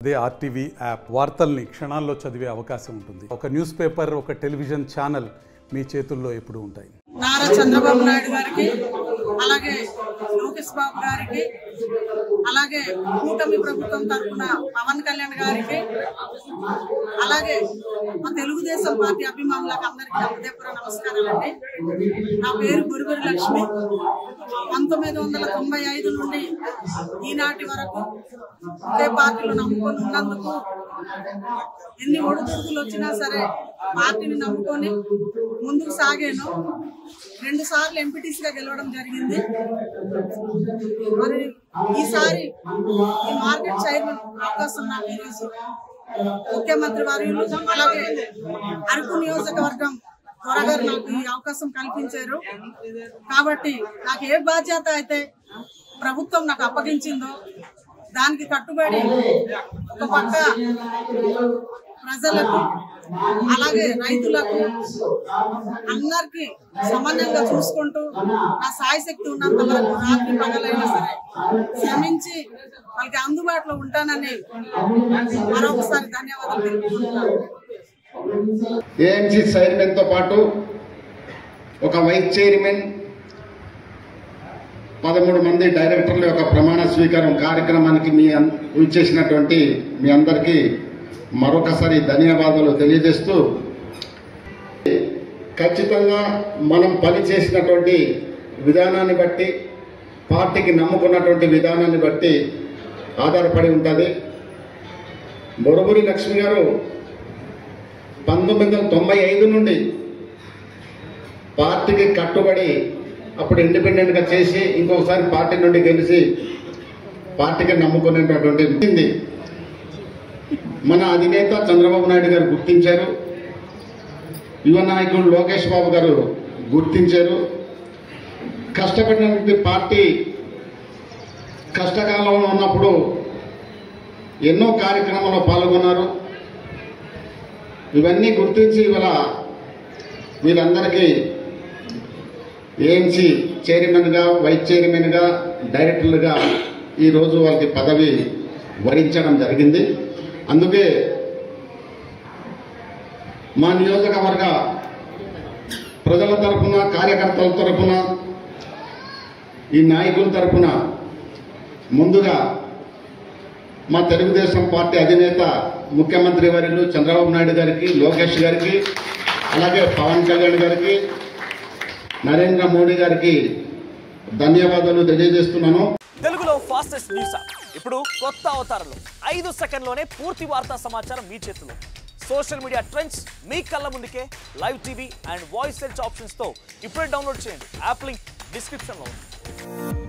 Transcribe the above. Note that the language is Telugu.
అదే ఆర్టీవీ యాప్ వార్తల్ని క్షణాల్లో చదివే అవకాశం ఉంటుంది. ఒక న్యూస్ పేపర్, ఒక టెలివిజన్ ఛానల్ మీ చేతుల్లో ఎప్పుడూ ఉంటాయి. నారా చంద్రబాబు నాయుడు గారికి, అలాగే లోకేష్ బాబు గారికి, అలాగే కూటమి ప్రభుత్వం తరఫున పవన్ కళ్యాణ్ గారికి, అలాగే మా తెలుగుదేశం పార్టీ అభిమానులకు అందరికీ హృదయపూర్వక నమస్కారాలండి. నా పేరు గురుగురి లక్ష్మి. 1995 నుండి ఈనాటి వరకు ఒకే పార్టీలో నమ్ముకొని ఉన్నందుకు ఎన్ని ఒడిదుడుకులు వచ్చినా సరే పార్టీని నమ్ముకొని ముందుకు సాగాను. 2 సార్లు ఎంపీటీసీగా గెలవడం జరిగింది. మరి ఈసారి ఈ మార్కెట్ చైర్మన్ అవకాశం నాకు ఈరోజు ముఖ్యమంత్రి వారు, అలాగే అరకు నియోజకవర్గం త్వరగా నాకు ఈ అవకాశం కల్పించారు. కాబట్టి నాకు ఏ బాధ్యత అయితే ప్రభుత్వం నాకు అప్పగించిందో దానికి కట్టుబడి ఒక పక్క ప్రజలకు, అలాగే రైతులకు అందరికి సమానంగా చూసుకుంటూ నా సాయశక్తి ఉన్నంత వరకు రాత్రి పగలైనా సరే శ్రమించి వాళ్ళకి అందుబాటులో ఉంటానని మరొకసారి ధన్యవాదాలు తెలుపుకుంటున్నాను. ఏఎంసీ చైర్మన్ తో పాటు ఒక వైస్ చైర్మన్, 13 మంది డైరెక్టర్ల యొక్క ప్రమాణ స్వీకారం కార్యక్రమానికి ఇచ్చేసినటువంటి మీ అందరికీ మరొకసారి ధన్యవాదాలు తెలియజేస్తూ, ఖచ్చితంగా మనం పనిచేసినటువంటి విధానాన్ని బట్టి, పార్టీకి నమ్ముకున్నటువంటి విధానాన్ని బట్టి ఆధారపడి ఉంటుంది. బొరుగురి లక్ష్మి గారు 1995 నుండి పార్టీకి కట్టుబడి అప్పుడు ఇండిపెండెంట్గా చేసి ఇంకొకసారి పార్టీ నుండి గెలిచి పార్టీకి నమ్ముకునేటటువంటి మన అధినేత చంద్రబాబు నాయుడు గారు గుర్తించారు. యువ నాయకుడు లోకేష్ బాబు గారు గుర్తించారు. కష్టపడినటువంటి పార్టీ కష్టకాలంలో ఉన్నప్పుడు ఎన్నో కార్యక్రమాల్లో పాల్గొన్నారు. ఇవన్నీ గుర్తించి ఇవాళ వీళ్ళందరికీ ఏఎంసీ చైర్మన్గా, వైస్ చైర్మన్గా, డైరెక్టర్లుగా ఈరోజు వాళ్ళకి పదవి వరించడం జరిగింది. అందుకే మా నియోజకవర్గ ప్రజల తరఫున, కార్యకర్తల తరఫున, ఈ నాయకుల తరఫున ముందుగా మా తెలుగుదేశం పార్టీ అధినేత ముఖ్యమంత్రి వర్యులు చంద్రబాబు నాయుడు గారికి, లోకేష్ గారికి, అలాగే పవన్ కళ్యాణ్ గారికి, నరేంద్ర మోడీ గారికి ధన్యవాదాలు తెలియజేస్తున్నాను. తెలుగులో ఫాస్టెస్ట్ న్యూస్ యాప్ ఇప్పుడు కొత్త అవతారంలో 5 సెకండ్లోనే పూర్తి వార్తా సమాచారం మీ చేతిలో. సోషల్ మీడియా ట్రెండ్స్ మీ కళ్ళ ముందుకే live TV and voice search options తో ఇప్పుడే డౌన్లోడ్ చేయండి. యాప్ లింక్ డిస్క్రిప్షన్ లో ఉంది.